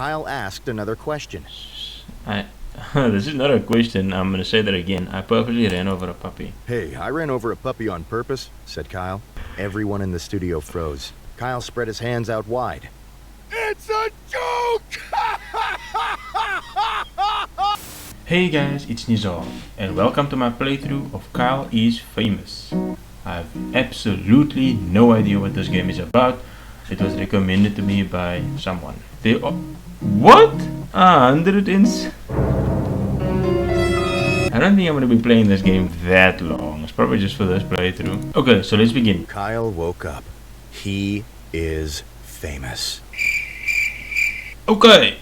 Kyle asked another question. I this is not a question. I'm gonna say that again. I purposely ran over a puppy. Hey, I ran over a puppy on purpose, said Kyle. Everyone in the studio froze. Kyle spread his hands out wide. It's a joke! Hey guys, it's Nizar, and welcome to my playthrough of Kyle is Famous. I have absolutely no idea what this game is about. It was recommended to me by someone. They are... What? 100 ins? I don't think I'm going to be playing this game that long. It's probably just for this playthrough. Okay, so let's begin. Kyle woke up. He is famous. Okay.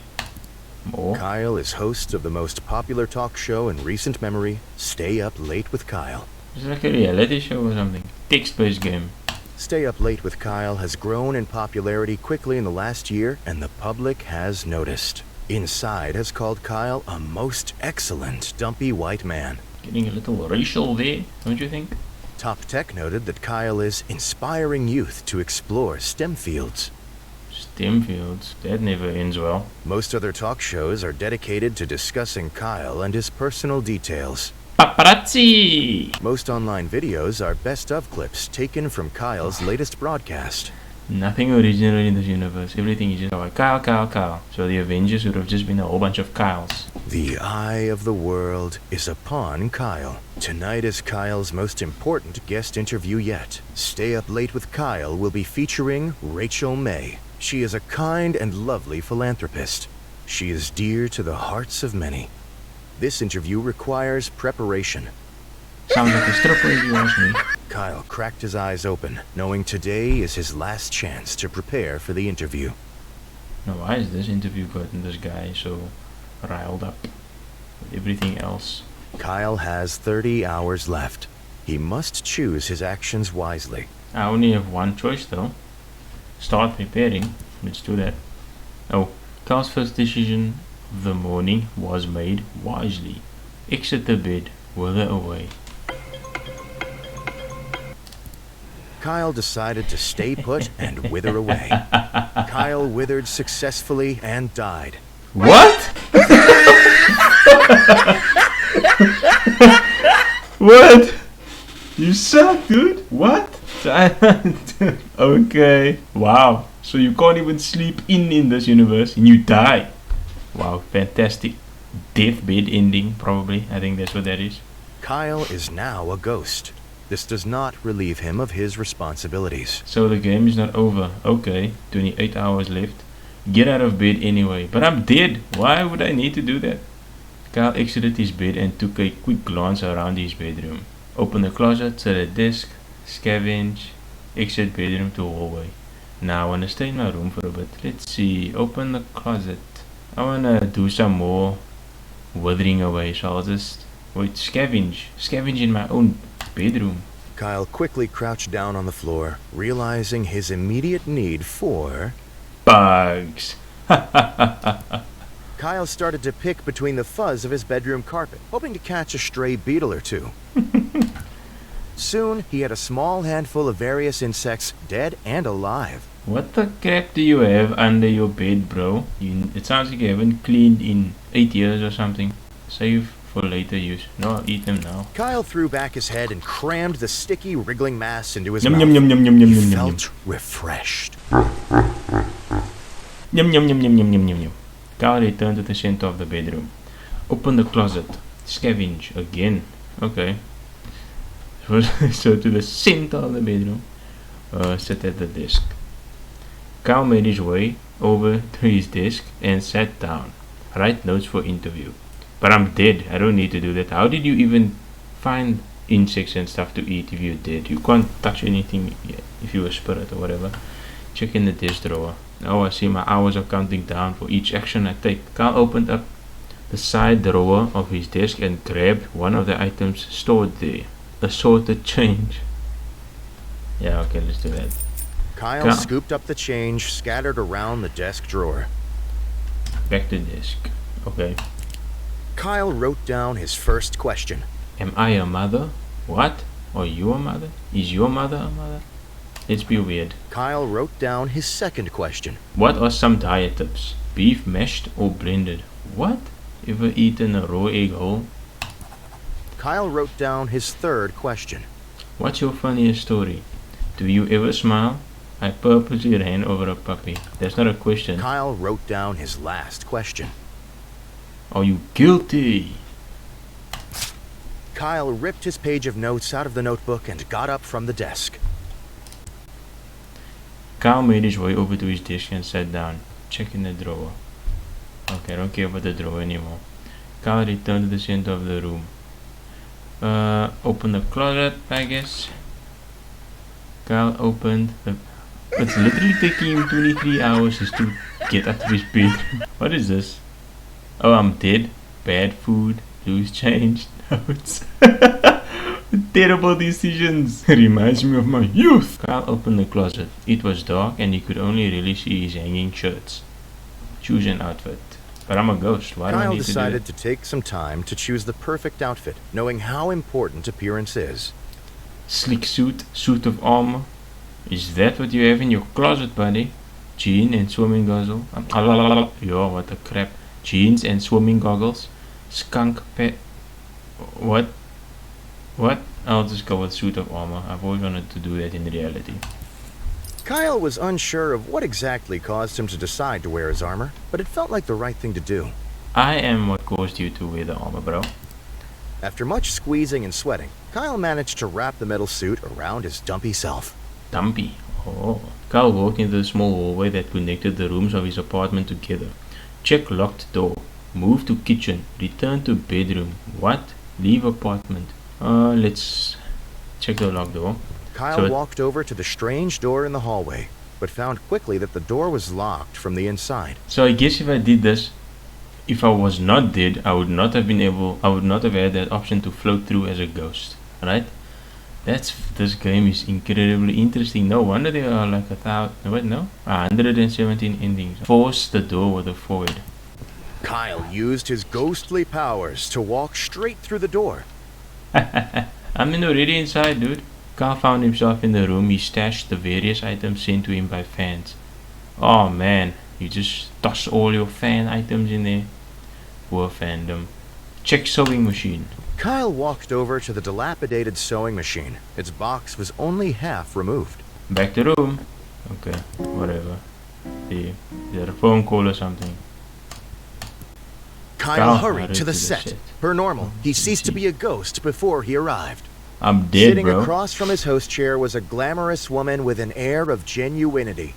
More. Kyle is host of the most popular talk show in recent memory, Stay Up Late with Kyle. It's like a reality show or something. Text-based game. Stay Up Late with Kyle has grown in popularity quickly in the last year, and the public has noticed. Inside has called Kyle a most excellent dumpy white man. Getting a little racial there, don't you think? Top Tech noted that Kyle is inspiring youth to explore STEM fields. STEM fields, that never ends well. Most other talk shows are dedicated to discussing Kyle and his personal details. Paparazzi! Most online videos are best-of clips taken from Kyle's latest broadcast. Nothing original in this universe. Everything is just like Kyle, Kyle, Kyle. So the Avengers would have just been a whole bunch of Kyles. The eye of the world is upon Kyle. Tonight is Kyle's most important guest interview yet. Stay Up Late with Kyle will be featuring Rachel May. She is a kind and lovely philanthropist. She is dear to the hearts of many. This interview requires preparation. Sounds like a stripper if you ask me. Kyle cracked his eyes open, knowing today is his last chance to prepare for the interview. Now why is this interview gotten this guy so riled up with everything else? Kyle has 30 hours left. He must choose his actions wisely. I only have one choice though. Start preparing. Let's do that. Oh, Kyle's first decision of the morning was made wisely. Exit the bed, wither away. Kyle decided to stay put and wither away. Kyle withered successfully and died. What? What? You suck, dude. What? Okay. Wow. So you can't even sleep in this universe and you die. Wow, fantastic. Deathbed ending, probably. I think that's what that is. Kyle is now a ghost. This does not relieve him of his responsibilities. So the game is not over. Okay, 28 hours left. Get out of bed anyway. But I'm dead. Why would I need to do that? Kyle exited his bed and took a quick glance around his bedroom. Open the closet, set a desk, scavenge, exit bedroom to hallway. Now I wanna stay in my room for a bit. Let's see. Open the closet. I wanna do some more withering away, so I'll just wait, scavenge in my own bedroom. Kyle quickly crouched down on the floor, realizing his immediate need for bugs. Kyle started to pick between the fuzz of his bedroom carpet, hoping to catch a stray beetle or two. Soon, he had a small handful of various insects, dead and alive. What the crap do you have under your bed, bro? It sounds like you haven't cleaned in 8 years or something. Save for later use. No, I'll eat them now. Kyle threw back his head and crammed the sticky, wriggling mass into his Yum mouth. yum yum yum yum yum He yum felt yum. refreshed. Yum yum yum yum yum yum yum yum. Kyle returned to the center of the bedroom. Open the closet. Scavenge again. Okay. So to the center of the bedroom. Sit at the desk. Kyle made his way over to his desk and sat down. Write notes for interview. But I'm dead. I don't need to do that. How did you even find insects and stuff to eat if you're dead? You can't touch anything if you're a spirit or whatever. Check in the desk drawer. Oh, I see my hours are counting down for each action I take. Kyle opened up the side drawer of his desk and grabbed one of the items stored there. Assorted change. Yeah, okay, let's do that. Kyle scooped up the change scattered around the desk drawer. Back to desk. Okay. Kyle wrote down his first question. Am I a mother? What? Are you a mother? Is your mother a mother? Let's be weird. Kyle wrote down his second question. What are some diet tips? beef mashed or blended? What? Ever eaten a raw egg whole? Kyle wrote down his third question. What's your funniest story? Do you ever smile? I purposely ran over a puppy. That's not a question. Kyle wrote down his last question. Are you guilty? Kyle ripped his page of notes out of the notebook and got up from the desk. Kyle made his way over to his desk and sat down, checking the drawer. Okay, I don't care about the drawer anymore. Kyle returned to the center of the room. Open the closet, I guess. Kyle opened the... It's literally taking him 23 hours just to get out of his bed. What is this? Oh, I'm dead. Bad food. Loose change. Notes. Terrible decisions. Reminds me of my youth. Kyle opened the closet. It was dark and he could only really see his hanging shirts. Choose an outfit. But I'm a ghost. Why do I Kyle need to do decided that? to take some time to choose the perfect outfit, knowing how important appearance is. Slick suit. Suit of armor. Is that what you have in your closet, buddy? Jean and swimming goggles. Yo, what a crap. Jeans and swimming goggles. Skunk pet. What? What? I'll just go with suit of armor. I've always wanted to do that in reality. Kyle was unsure of what exactly caused him to decide to wear his armor, but it felt like the right thing to do. I am what caused you to wear the armor, bro. After much squeezing and sweating, Kyle managed to wrap the metal suit around his dumpy self. Dumpy. Oh. Kyle walked into the small hallway that connected the rooms of his apartment together. Check locked door. Move to kitchen. Return to bedroom. What? Leave apartment. Let's check the locked door. Kyle walked over to the strange door in the hallway, but found quickly that the door was locked from the inside. So I guess if I did this, if I was not dead, I would not have had that option to float through as a ghost. Right? This game is incredibly interesting. No wonder there are like 117 endings. Force the door with a void. Kyle used his ghostly powers to walk straight through the door. I'm already inside, dude. Kyle found himself in the room. He stashed the various items sent to him by fans. Oh man, you just toss all your fan items in there. Poor fandom. Check sewing machine. Kyle walked over to the dilapidated sewing machine. Its box was only half removed. Back to room. Okay, whatever. See, is there a phone call or something? Kyle hurried to the set. Per normal, he ceased to be a ghost before he arrived. I'm dead, Sitting bro. across from his host chair was a glamorous woman with an air of genuinity.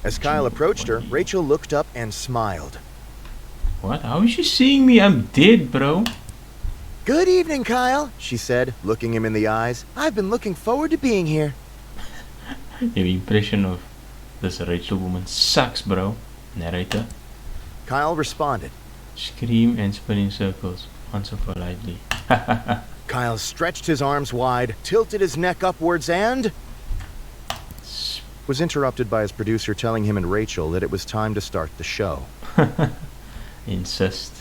As Kyle approached her, Rachel looked up and smiled. What? How is she seeing me? I'm dead, bro. Good evening, Kyle, she said, looking him in the eyes. I've been looking forward to being here. Your impression of this Rachel woman sucks, bro. Narrator. Kyle responded. Scream and spin in circles. Answer politely. Kyle stretched his arms wide, tilted his neck upwards, and was interrupted by his producer telling him and Rachel that it was time to start the show. Insist.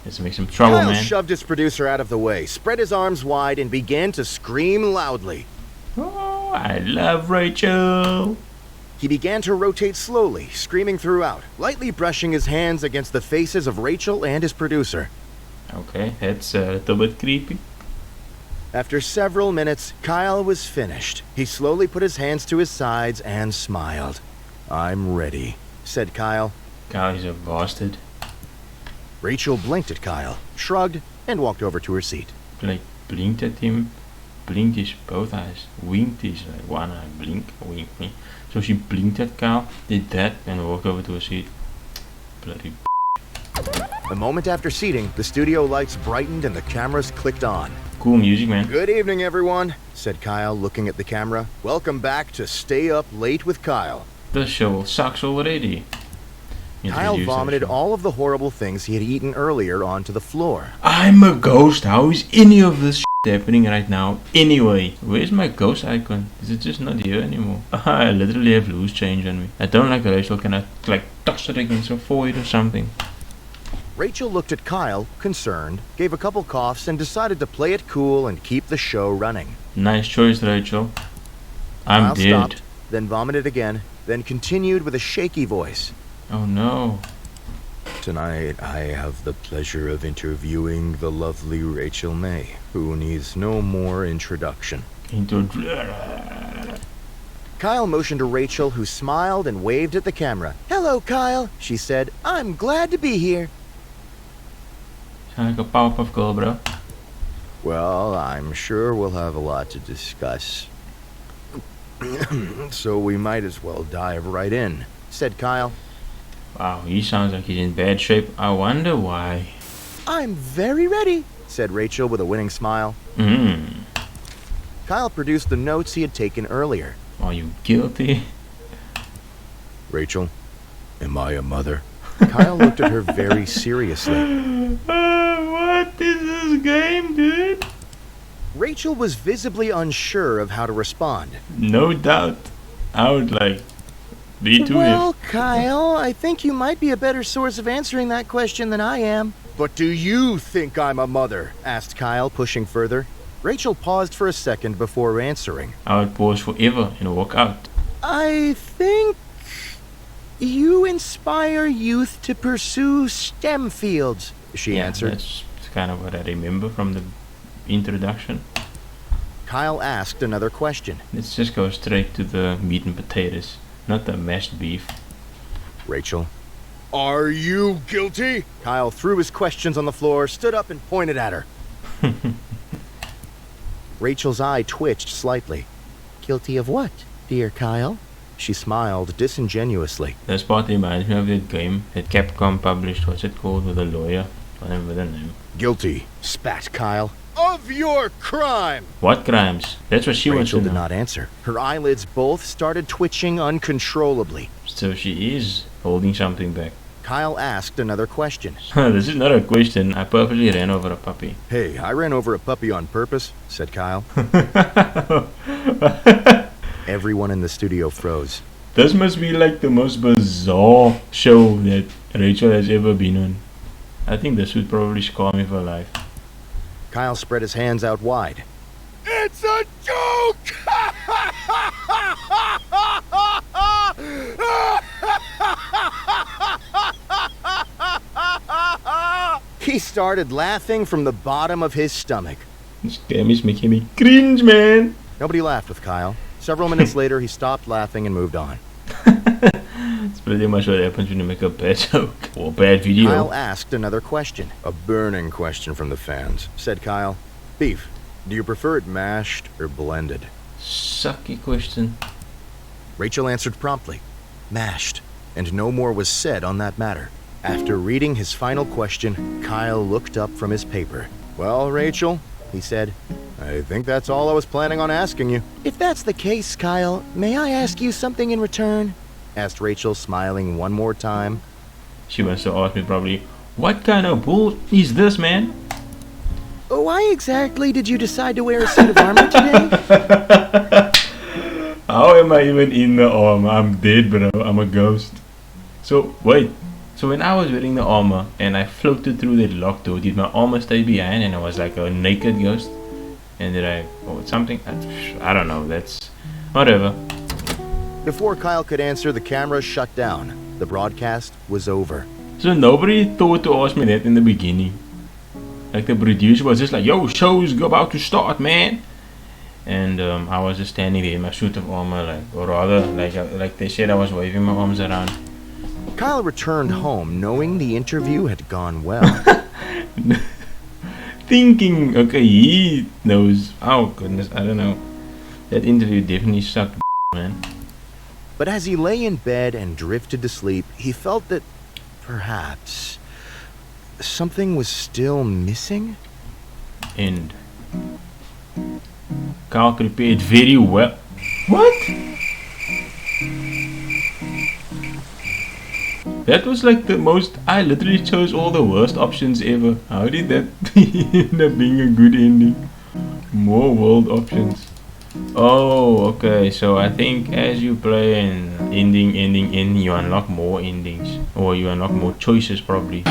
Let's make some trouble, Kyle man. shoved his producer out of the way, spread his arms wide, and began to scream loudly. Oh, I love Rachel. He began to rotate slowly, screaming throughout, lightly brushing his hands against the faces of Rachel and his producer. Okay, that's a little bit creepy. After several minutes, Kyle was finished. He slowly put his hands to his sides and smiled. I'm ready, said Kyle. Kyle is a bastard. Rachel blinked at Kyle, shrugged, and walked over to her seat. Like, blinked at him, blinked his both eyes, winked his like one eye, blink, wink me. So she blinked at Kyle, did that, and walked over to her seat. Bloody. A moment after seating, the studio lights brightened and the cameras clicked on. Cool music, man. Good evening, everyone, said Kyle, looking at the camera. Welcome back to Stay Up Late with Kyle. The show sucks already. Kyle vomited all of the horrible things he had eaten earlier onto the floor. I'm a ghost. How is any of this shit happening right now? Anyway, where's my ghost icon? Is it just not here anymore? I literally have loose change on me. I don't like Rachel. Can I like toss it against her forehead or something? Rachel looked at Kyle, concerned, gave a couple coughs, and decided to play it cool and keep the show running. Nice choice, Rachel. I'm Kyle dead. stopped, then vomited again, then continued with a shaky voice. Oh no. Tonight, I have the pleasure of interviewing the lovely Rachel May, who needs no more introduction. Kyle motioned to Rachel, who smiled and waved at the camera. "Hello, Kyle," she said. "I'm glad to be here." Sound like a Powerpuff Girl, bro. Well, I'm sure we'll have a lot to discuss. So we might as well dive right in, said Kyle. Wow, he sounds like he's in bad shape. I wonder why. "I'm very ready," said Rachel with a winning smile. Kyle produced the notes he had taken earlier. Are you guilty? "Rachel, am I a mother?" Kyle looked at her very seriously. What is this game, dude? Rachel was visibly unsure of how to respond. No doubt. I would be too. "Well, Kyle, I think you might be a better source of answering that question than I am." "But do you think I'm a mother?" asked Kyle, pushing further. Rachel paused for a second before answering. I would pause forever and walk out. "I think you inspire youth to pursue STEM fields," she answered. That's kind of what I remember from the introduction. Kyle asked another question. Let's just go straight to the meat and potatoes, not the mashed beef. Rachel, "Are you guilty?" Kyle threw his questions on the floor, stood up, and pointed at her. Rachel's eye twitched slightly. "Guilty of what, dear Kyle?" She smiled disingenuously. This part reminds me of that game that Capcom published. What's it called, with a lawyer? I don't remember the name. "Guilty," spat Kyle, "of your crime." What crimes? That's what she wants to Rachel know. did not answer. Her eyelids both started twitching uncontrollably. So she is holding something back. Kyle asked another question. This is not a question. I purposely ran over a puppy. "Hey, I ran over a puppy on purpose," said Kyle. Everyone in the studio froze. This must be like the most bizarre show that Rachel has ever been on. I think this would probably scar me for life. Kyle spread his hands out wide. "It's a joke!" He started laughing from the bottom of his stomach. This game is making me cringe, man. Nobody laughed with Kyle. Several minutes later, he stopped laughing and moved on. It's pretty much what happens when you make a bad joke or bad video. Kyle asked another question. "A burning question from the fans," said Kyle. "Beef, do you prefer it mashed or blended?" Sucky question. Rachel answered promptly. "Mashed," and no more was said on that matter. After reading his final question, Kyle looked up from his paper. "Well, Rachel," he said, "I think that's all I was planning on asking you." "If that's the case, Kyle, may I ask you something in return?" asked Rachel, smiling one more time. She wants to ask me probably, what kind of bull is this, man? "Why exactly did you decide to wear a suit of armor today?" How am I even in the armor? I'm dead, bro. I'm a ghost. So, wait. So when I was wearing the armor and I floated through that locked door, did my armor stay behind and I was like a naked ghost? And did I... oh, something? I don't know. That's... whatever. Before Kyle could answer, the camera shut down. The broadcast was over. So nobody thought to ask me that in the beginning. Like the producer was just like, "Yo, show's about to start, man." And I was just standing there in my suit of armor, or rather, like they said, I was waving my arms around. Kyle returned home knowing the interview had gone well. Thinking, okay, he knows. Oh goodness, I don't know. That interview definitely sucked, man. But as he lay in bed and drifted to sleep, he felt that perhaps something was still missing. And Kyle prepared very well. What? That was like the most... I literally chose all the worst options ever. How did that end up being a good ending? More world options. Oh, okay. So I think as you play an ending, you unlock more endings. Or you unlock more choices probably.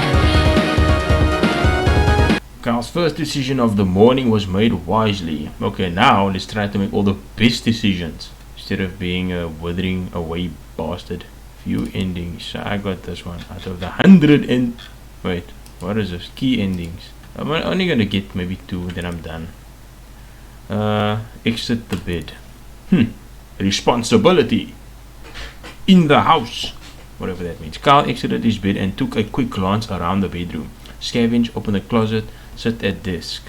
Kyle's first decision of the morning was made wisely. Okay, now let's try to make all the best decisions. Instead of being a withering away bastard. Few endings. I got this one out of the 100 and... Wait, what is this? Key endings. I'm only gonna get maybe 2, then I'm done. Exit the bed. Responsibility. In the house. Whatever that means. Kyle exited his bed and took a quick glance around the bedroom. Scavenge, open the closet, sit at desk.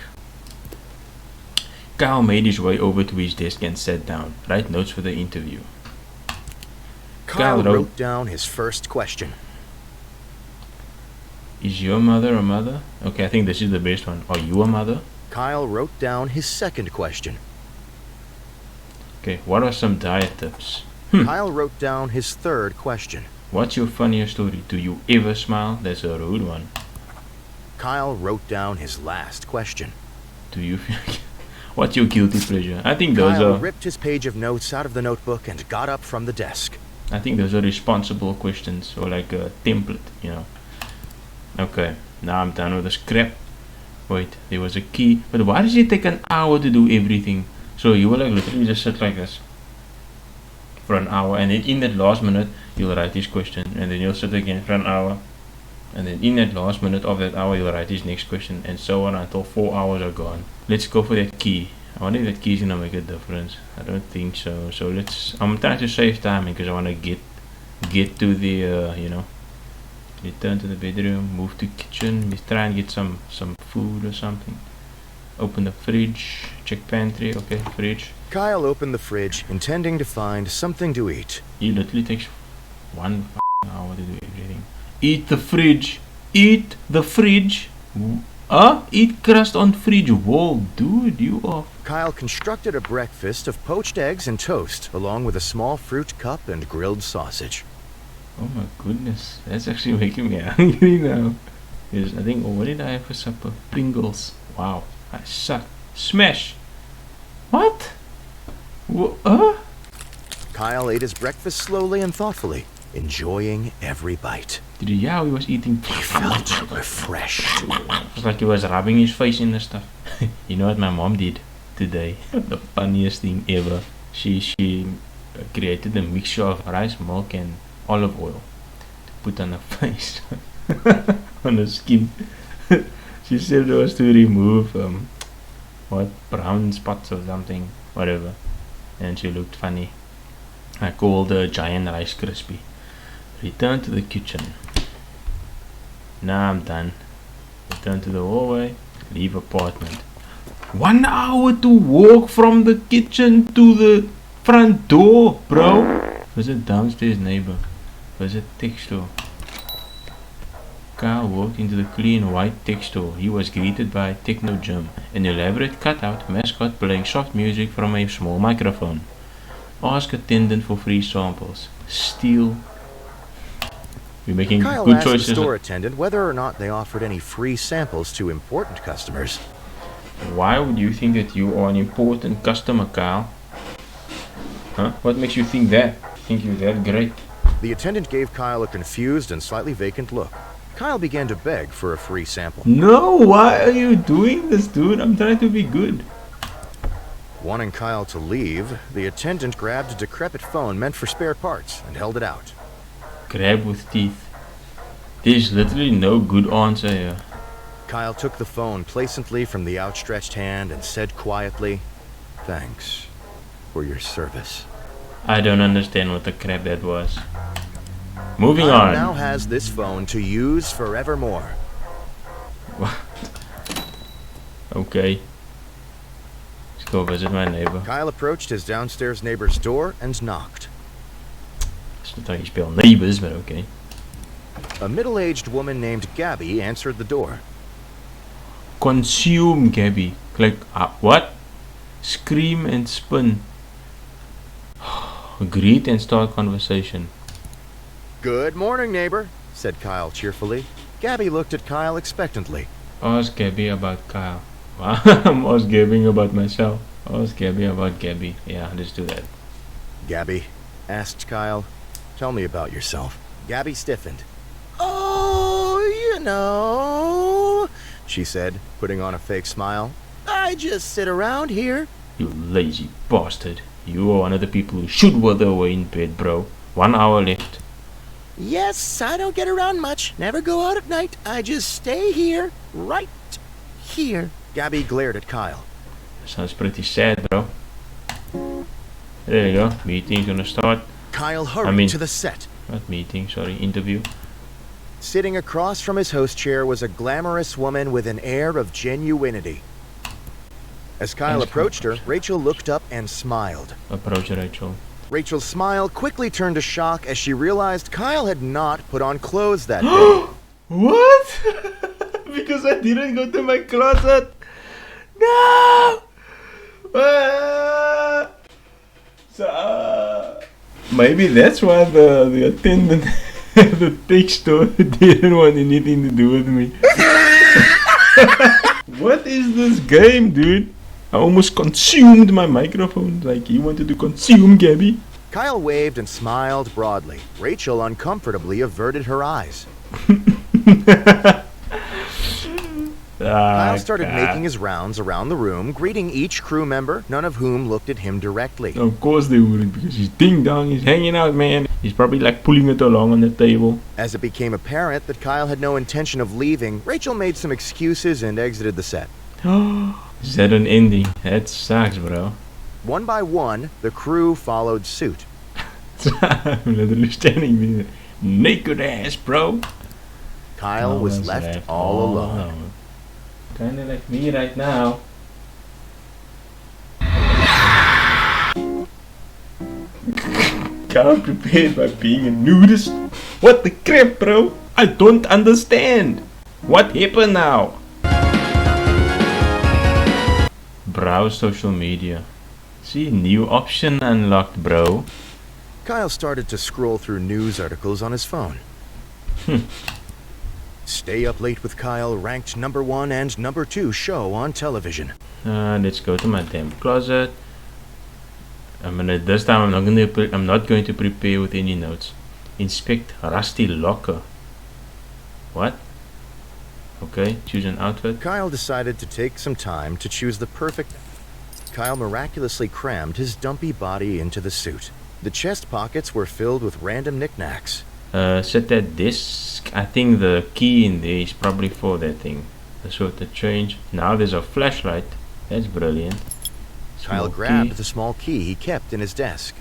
Kyle made his way over to his desk and sat down. Write notes for the interview. Kyle wrote down his first question. Is your mother a mother? Okay, I think this is the best one. Are you a mother? Kyle wrote down his second question. Okay, what are some diet tips? Kyle wrote down his third question. What's your funniest story? Do you ever smile? That's a rude one. Kyle wrote down his last question. Do you... What's your guilty pleasure? I think those Kyle are... ripped his page of notes out of the notebook and got up from the desk. I think those are responsible questions, or like a template, you know. Okay, now I'm done with the script. Wait, there was a key. But why does it take an hour to do everything? So you will like literally just sit like this for an hour, and then in that last minute you'll write his question, and then you'll sit again for an hour, and then in that last minute of that hour you'll write his next question, and so on until 4 hours are gone. Let's go for that key. I wonder if that key is gonna make a difference. I don't think so. So I'm trying to save time because I want to get to the you know, return to the bedroom, move to kitchen, we try and get some food or something. Open the fridge, check pantry. Okay, fridge. Kyle opened the fridge, intending to find something to eat. It literally takes 1 hour to do everything. Eat the fridge. Eat the fridge. Eat crust on fridge wall. Dude, you are... Kyle constructed a breakfast of poached eggs and toast, along with a small fruit cup and grilled sausage. Oh my goodness. That's actually making me hungry now. Yes, I think... Oh, what did I have for supper? Pringles. Wow. I suck. Smash. What? Kyle ate his breakfast slowly and thoughtfully, enjoying every bite. Did you hear how he was eating? He felt refreshed. It was like he was rubbing his face in the stuff. You know what my mom did today? The funniest thing ever. She created a mixture of rice, milk and olive oil to put on her face. On the skin. She said it was to remove brown spots or something, whatever, and she looked funny. I called her giant rice crispy. Return to the kitchen. Now I'm done. Return to the hallway. Leave apartment. 1 hour to walk from the kitchen to the front door, bro. Visit downstairs neighbor. Visit tech store. Kyle walked into the clean white tech store. He was greeted by a techno gym, an elaborate cutout mascot playing soft music from a small microphone. Ask attendant for free samples. Steal. We're making Kyle good asked choices. the store attendant whether or not they offered any free samples to important customers. Why would you think that you are an important customer, Kyle? Huh? What makes you think that? Think you're that great? The attendant gave Kyle a confused and slightly vacant look. Kyle began to beg for a free sample. No, why are you doing this, dude? I'm trying to be good. Wanting Kyle to leave, the attendant grabbed a decrepit phone meant for spare parts and held it out. Grab with teeth. There's literally no good answer here. Kyle took the phone placently from the outstretched hand and said quietly, "Thanks for your service." I don't understand what the crap that was. Moving Kyle on. now has this phone to use forevermore. What? Okay. Let's go visit my neighbor. Kyle approached his downstairs neighbor's door and knocked. It's not how you spell neighbors, but okay. A middle-aged woman named Gabby answered the door. Consume, Gabby. Click. What? Scream and spin. Greet and start conversation. "Good morning, neighbor," said Kyle cheerfully. Gabby looked at Kyle expectantly. Ask Gabby about Kyle. I'm ask Gabby about myself. Ask Gabby about Gabby. Yeah, let's do that. "Gabby," asked Kyle, "tell me about yourself." Gabby stiffened. "Oh, you know," she said, putting on a fake smile. "I just sit around here." You lazy bastard. You are one of the people who should wither away in bed, bro. 1 hour left. Yes, I don't get around much. Never go out at night. I just stay here. Right here. Gabby glared at Kyle. Sounds pretty sad, bro. There you go. Meeting's gonna start. Kyle hurried to the set. Not meeting, sorry, interview. Sitting across from his host chair was a glamorous woman with an air of genuinity. As Kyle approached her, Rachel looked up and smiled. Approach Rachel. Rachel's smile quickly turned to shock as she realized Kyle had not put on clothes that day. What? Because I didn't go to my closet. No! Maybe that's why the attendant at the tech store didn't want anything to do with me. What is this game, dude? I almost consumed my microphone like he wanted to consume Gabby. Kyle waved and smiled broadly. Rachel uncomfortably averted her eyes. Kyle started making his rounds around the room, greeting each crew member, none of whom looked at him directly. Of course they wouldn't, because he's ding-dong, he's hanging out, man. He's probably like pulling it along on the table. As it became apparent that Kyle had no intention of leaving, Rachel made some excuses and exited the set. Is that an ending? That sucks, bro. One by one, the crew followed suit. I'm literally standing there. Naked ass, bro. Kyle was left all alone. Kinda like me right now. Kyle prepared by being a nudist. What the crap, bro? I don't understand. What happened now? Browse social media. See, new option unlocked, bro. Kyle started to scroll through news articles on his phone. Stay Up Late with Kyle ranked #1 and #2 show on television. Let's go to my damn closet. This time I'm not going to prepare with any notes. Inspect rusty locker. What? Okay, choose an outfit. Kyle decided to take some time to choose the perfect... Kyle miraculously crammed his dumpy body into the suit. The chest pockets were filled with random knickknacks. Set that disc. I think the key in there is probably for that thing. That's what the change. Now there's a flashlight. That's brilliant. Kyle grabbed the small key he kept in his desk.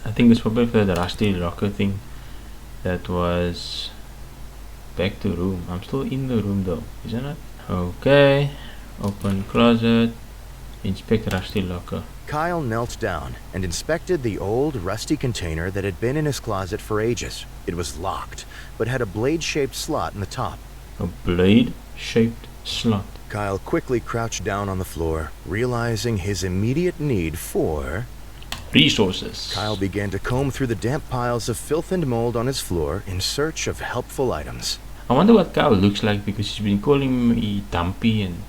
I think it's probably for the rusty locker thing. That was back to room. I'm still in the room though, isn't it? Okay. Open closet. Inspect rusty locker. Kyle knelt down and inspected the old, rusty container that had been in his closet for ages. It was locked, but had a blade-shaped slot in the top. A blade-shaped slot. Kyle quickly crouched down on the floor, realizing his immediate need for... resources. Kyle began to comb through the damp piles of filth and mold on his floor in search of helpful items. I wonder what Kyle looks like, because he's been calling me dumpy, and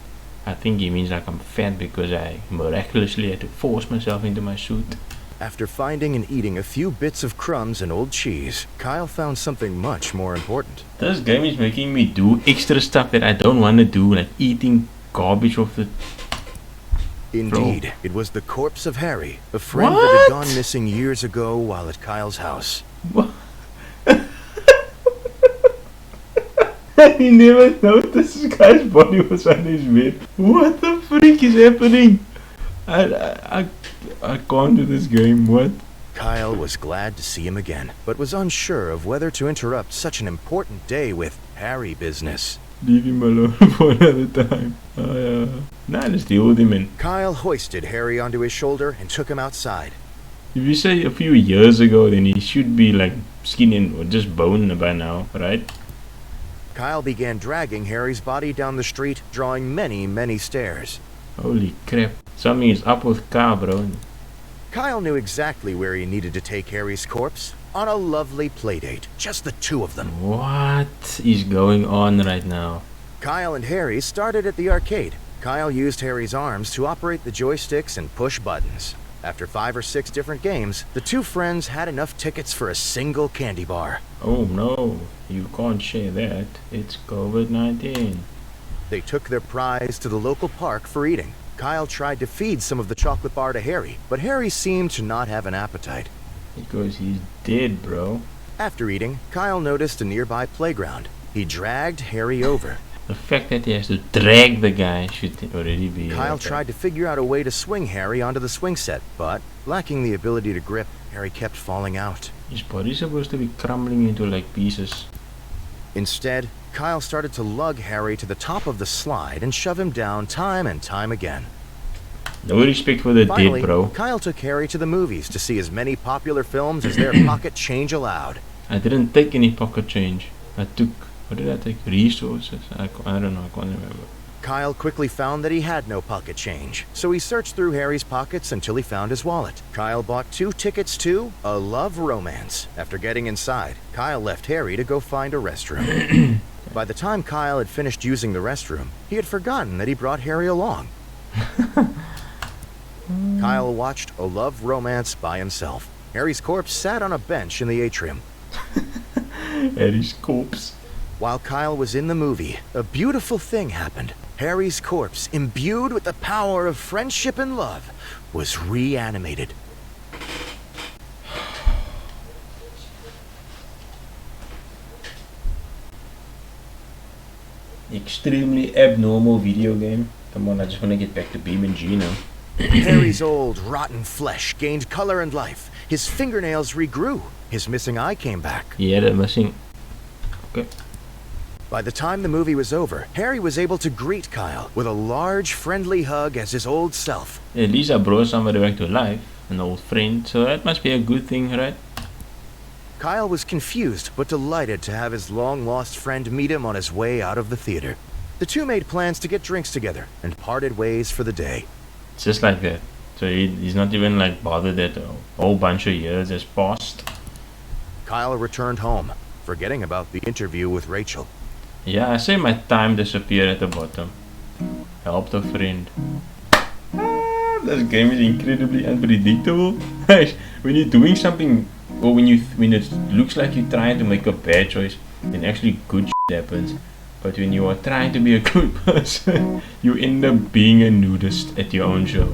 I think he means like I'm fat because I miraculously had to force myself into my suit. After finding and eating a few bits of crumbs and old cheese, Kyle found something much more important. This game is making me do extra stuff that I don't want to do, like eating garbage off the... Indeed, it was the corpse of Harry, a friend that had gone missing years ago while at Kyle's house. What? I never noticed this guy's body was on his bed. What the freak is happening? I can't do this game. What? Kyle was glad to see him again, but was unsure of whether to interrupt such an important day with Harry business. Leave him alone for another time. Nah, let's deal with him, man. Kyle hoisted Harry onto his shoulder and took him outside. If you say a few years ago, then he should be like skin and or just bone by now, right? Kyle began dragging Harry's body down the street, drawing many, many stares. Holy crap. Something is up with Kyle, bro. Kyle knew exactly where he needed to take Harry's corpse. On a lovely playdate, just the two of them. What is going on right now? Kyle and Harry started at the arcade. Kyle used Harry's arms to operate the joysticks and push buttons. After 5 or 6 different games, the two friends had enough tickets for a single candy bar. Oh no, you can't share that. It's COVID-19. They took their prize to the local park for eating. Kyle tried to feed some of the chocolate bar to Harry, but Harry seemed to not have an appetite. Because he's dead, bro. After eating, Kyle noticed a nearby playground. He dragged Harry over. The fact that he has to drag the guy should already be... Kyle tried to figure out a way to swing Harry onto the swing set, but lacking the ability to grip, Harry kept falling out. His body's supposed to be crumbling into like pieces. Instead, Kyle started to lug Harry to the top of the slide and shove him down time and time again. No respect for the Finally, dead, bro. Kyle took Harry to the movies to see as many popular films as their pocket change allowed. I didn't take any pocket change. I took... What did I take? Resources? I don't know, I can't remember. Kyle quickly found that he had no pocket change, so he searched through Harry's pockets until he found his wallet. Kyle bought 2 tickets to A Love Romance. After getting inside, Kyle left Harry to go find a restroom. By the time Kyle had finished using the restroom, he had forgotten that he brought Harry along. Kyle watched A Love Romance by himself. Harry's corpse sat on a bench in the atrium. Harry's corpse. While Kyle was in the movie, a beautiful thing happened. Harry's corpse, imbued with the power of friendship and love, was reanimated. Extremely abnormal video game. Come on, I just want to get back to Beam and Gino. Harry's old, rotten flesh gained color and life. His fingernails regrew. His missing eye came back. Yeah, the missing... Okay. By the time the movie was over, Harry was able to greet Kyle with a large, friendly hug as his old self. At least I brought somebody back to life. An old friend, so that must be a good thing, right? Kyle was confused but delighted to have his long-lost friend meet him on his way out of the theater. The two made plans to get drinks together and parted ways for the day. It's just like that. So he's not even like bothered that a whole bunch of years has passed. Kyle returned home, forgetting about the interview with Rachel. Yeah, I say my time disappeared at the bottom. Helped a friend. This game is incredibly unpredictable. When you're doing something, or when it looks like you're trying to make a bad choice, then actually good shit happens. But when you are trying to be a good person, you end up being a nudist at your own show.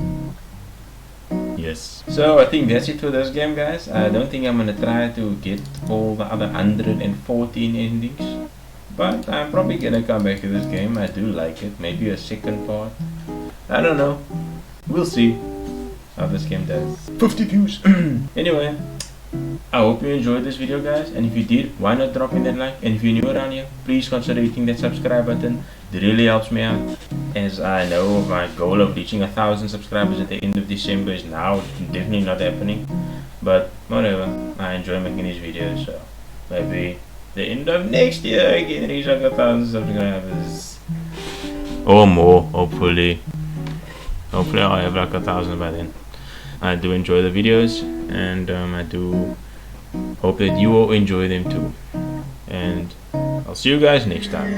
Yes. So I think that's it for this game, guys. I don't think I'm gonna try to get all the other 114 endings. But I'm probably gonna come back to this game. I do like it. Maybe a second part. I don't know. We'll see how this game does. 50 views. Anyway, I hope you enjoyed this video, guys. And if you did, why not drop in that like? And if you're new around here, please consider hitting that subscribe button. It really helps me out. As I know my goal of reaching 1,000 subscribers at the end of December is now definitely not happening. But whatever. I enjoy making these videos, so maybe the end of next year I can reach like 1,000 subscribers. Or more, hopefully. Hopefully I'll have like 1,000 by then. I do enjoy the videos, and I do hope that you all enjoy them too. And I'll see you guys next time.